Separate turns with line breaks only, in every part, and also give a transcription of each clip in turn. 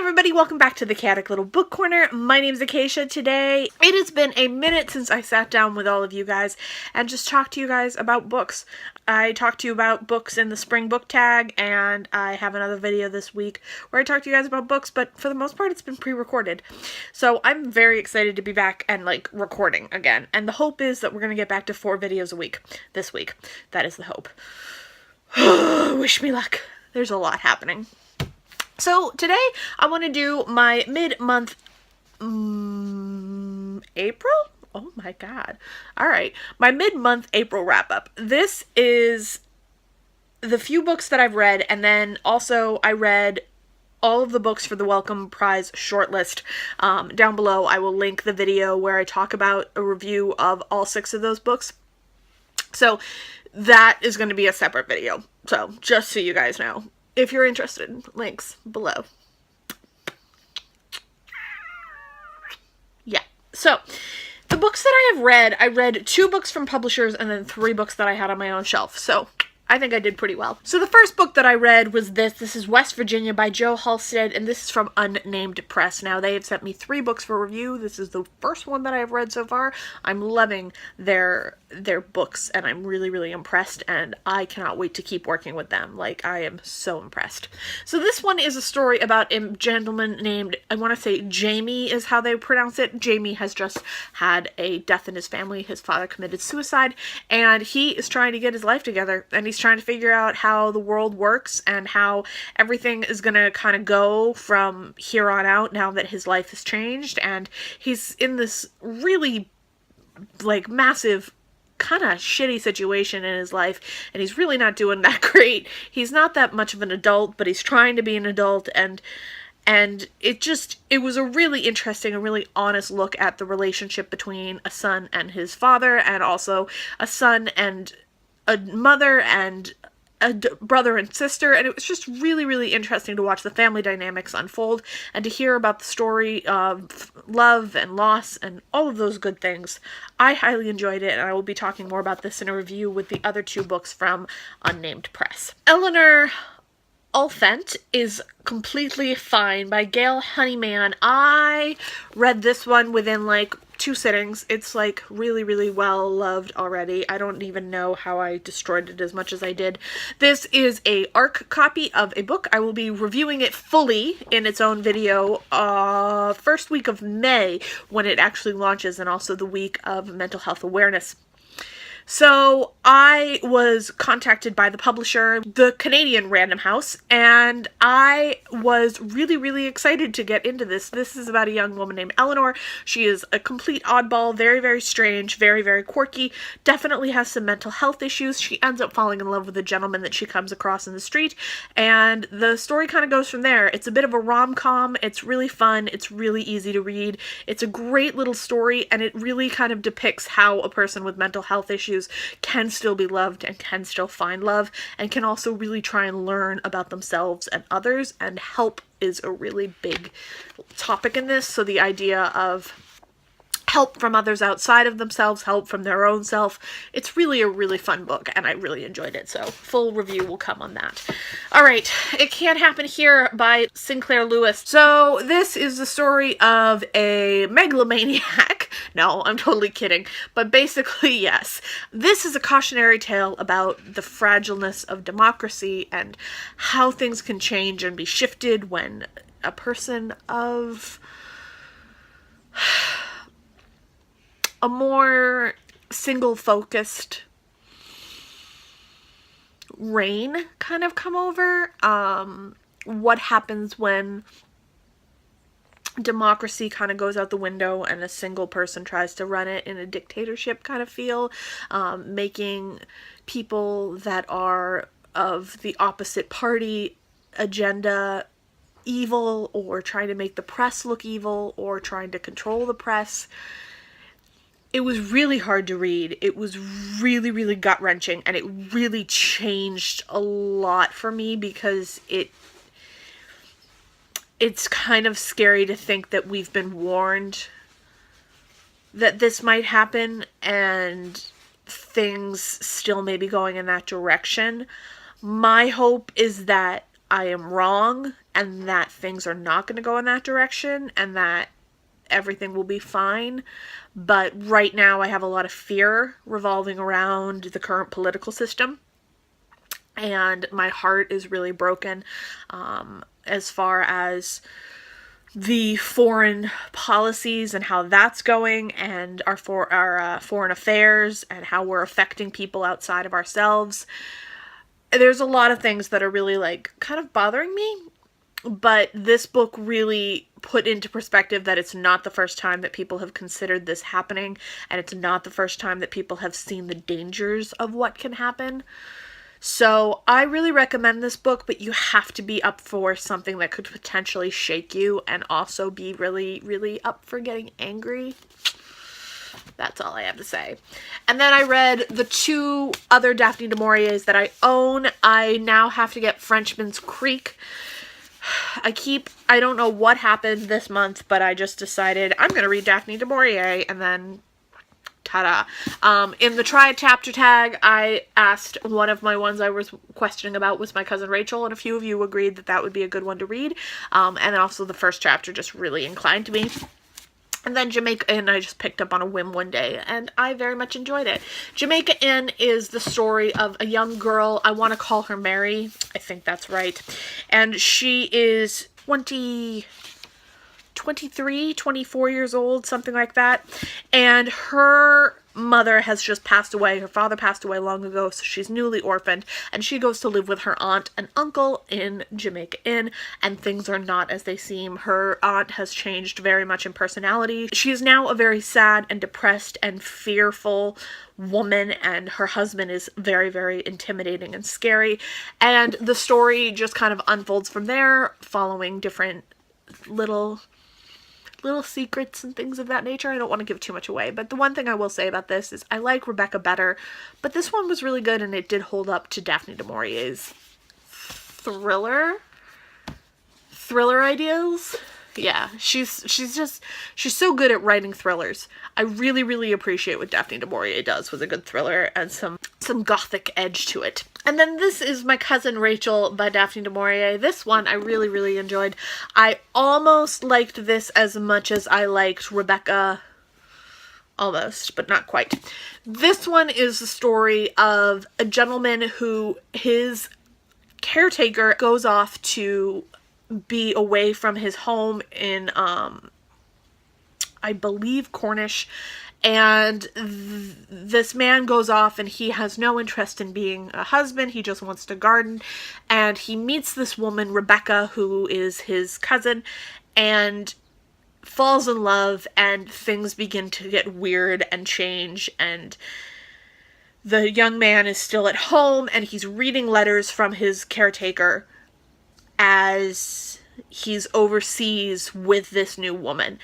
everybody, welcome back to the Chaotic Little Book Corner. My name is Acacia. Today, it has been a minute since I sat down with all of you guys and just talked to you guys about books. I talked to you about books in the spring book tag, and I have another video this week where I talked to you guys about books, but for the most part, it's been pre-recorded. So I'm very excited to be back and, recording again. And the hope is that we're going to get back to 4 videos a week this week. That is the hope. Wish me luck. There's a lot happening. So today I want to do my mid-month April? Oh my god. Alright, my mid-month April wrap-up. This is the few books that I've read, and then also I read all of the books for the Wellcome Prize shortlist. Down below I will link the video where I talk about a review of all 6 of those books. So that is going to be a separate video. So just so you guys know. If you're interested, links below. Yeah, so the books that I read 2 books from publishers and then 3 books that I had on my own shelf. So I think I did pretty well. So the first book that I read was this. This is West Virginia by Joe Halstead, and this is from Unnamed Press. Now, they have sent me 3 books for review. This is the first one that I've read so far. I'm loving their books, and I'm really, really impressed, and I cannot wait to keep working with them. I am so impressed. So this one is a story about a gentleman named, I want to say Jamie is how they pronounce it. Jamie has just had a death in his family. His father committed suicide, and he is trying to get his life together, and he's trying to figure out how the world works and how everything is going to kind of go from here on out now that his life has changed, and he's in this really massive kind of shitty situation in his life, and he's really not doing that great. He's not that much of an adult, but he's trying to be an adult, and it was a really interesting and really honest look at the relationship between a son and his father, and also a son and a mother and a brother and sister, and it was just really, really interesting to watch the family dynamics unfold and to hear about the story of love and loss and all of those good things. I highly enjoyed it, and I will be talking more about this in a review with the other 2 books from Unnamed Press. Eleanor Ulfent is Completely Fine by Gail Honeyman. I read this one within 2 sittings. It's really, really well loved already. I don't even know how I destroyed it as much as I did. This is a ARC copy of a book. I will be reviewing it fully in its own video first week of May when it actually launches, and also the week of Mental Health Awareness. So I was contacted by the publisher, the Canadian Random House, and I was really, really excited to get into this. This is about a young woman named Eleanor. She is a complete oddball, very, very strange, very, very quirky, definitely has some mental health issues. She ends up falling in love with a gentleman that she comes across in the street, and the story kind of goes from there. It's a bit of a rom-com. It's really fun. It's really easy to read. It's a great little story, and it really kind of depicts how a person with mental health issues can still be loved and can still find love, and can also really try and learn about themselves and others, and help is a really big topic in this. So the idea of help from others outside of themselves, help from their own self. It's really a really fun book, and I really enjoyed it, so full review will come on that. Alright, It Can't Happen Here by Sinclair Lewis. So this is the story of a megalomaniac. No, I'm totally kidding. But basically, yes. This is a cautionary tale about the fragileness of democracy and how things can change and be shifted when a person of a more single-focused reign kind of come over. What happens when democracy kind of goes out the window and a single person tries to run it in a dictatorship kind of feel, making people that are of the opposite party agenda evil, or trying to make the press look evil, or trying to control the press. It was really hard to read. It was really, really gut-wrenching, and it really changed a lot for me because it's kind of scary to think that we've been warned that this might happen, and things still may be going in that direction. My hope is that I am wrong and that things are not going to go in that direction and that everything will be fine. But right now I have a lot of fear revolving around the current political system, and my heart is really broken as far as the foreign policies and how that's going, and our foreign affairs and how we're affecting people outside of ourselves. There's a lot of things that are really like kind of bothering me, but this book really put into perspective that it's not the first time that people have considered this happening, and it's not the first time that people have seen the dangers of what can happen. So I really recommend this book, but you have to be up for something that could potentially shake you and also be really, really up for getting angry. That's all I have to say. And then I read the 2 other Daphne du Mauriers that I own. I now have to get Frenchmans Creek. I don't know what happened this month, but I just decided I'm going to read Daphne du Maurier, and then ta-da. In the try chapter tag, I asked, one of my ones I was questioning about was My Cousin Rachel, and a few of you agreed that that would be a good one to read. And also the first chapter just really inclined to me. And then Jamaica In, I just picked up on a whim one day, and I very much enjoyed it. Jamaica In is the story of a young girl. I want to call her Mary. I think that's right. And she is 23, 24 years old, something like that. And her mother has just passed away. Her father passed away long ago, so she's newly orphaned, and she goes to live with her aunt and uncle in Jamaica Inn, and things are not as they seem. Her aunt has changed very much in personality. She is now a very sad and depressed and fearful woman, and her husband is very, very intimidating and scary, and the story just kind of unfolds from there, following different little secrets and things of that nature. I don't want to give too much away, but the one thing I will say about this is I like Rebecca better, but this one was really good, and it did hold up to Daphne du Maurier's thriller ideals. Yeah, she's so good at writing thrillers. I really, really appreciate what Daphne du Maurier does with a good thriller and some gothic edge to it. And then this is My Cousin Rachel by Daphne du Maurier. This one I really, really enjoyed. I almost liked this as much as I liked Rebecca. Almost, but not quite. This one is the story of a gentleman who his caretaker goes off to be away from his home in, I believe, Cornish, and this man goes off and he has no interest in being a husband. He just wants to garden, and he meets this woman, Rebecca, who is his cousin, and falls in love, and things begin to get weird and change, and the young man is still at home, and he's reading letters from his caretaker as he's overseas with this new woman.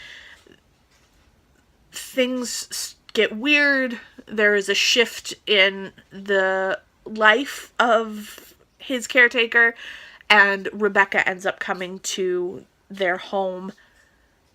Things get weird. There is a shift in the life of his caretaker, and Rebecca ends up coming to their home,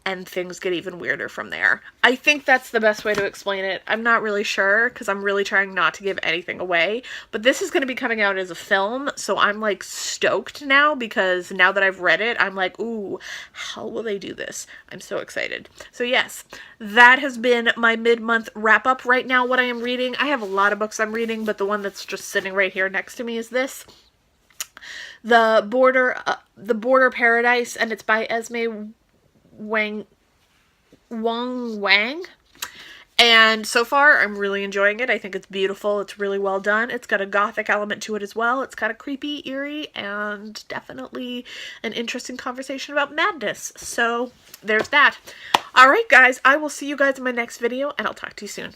and things get even weirder from there. I think that's the best way to explain it. I'm not really sure, because I'm really trying not to give anything away, but this is going to be coming out as a film, so I'm like stoked now, because now that I've read it, I'm like, ooh, how will they do this? I'm so excited. So yes, that has been my mid-month wrap-up. Right now, what I am reading, I have a lot of books I'm reading, but the one that's just sitting right here next to me is this. The Border Paradise, and it's by Esme Wang, and so far I'm really enjoying it. I think it's beautiful. It's really well done. It's got a gothic element to it as well. It's kind of creepy, eerie, and definitely an interesting conversation about madness. So there's that. Alright guys, I will see you guys in my next video, and I'll talk to you soon.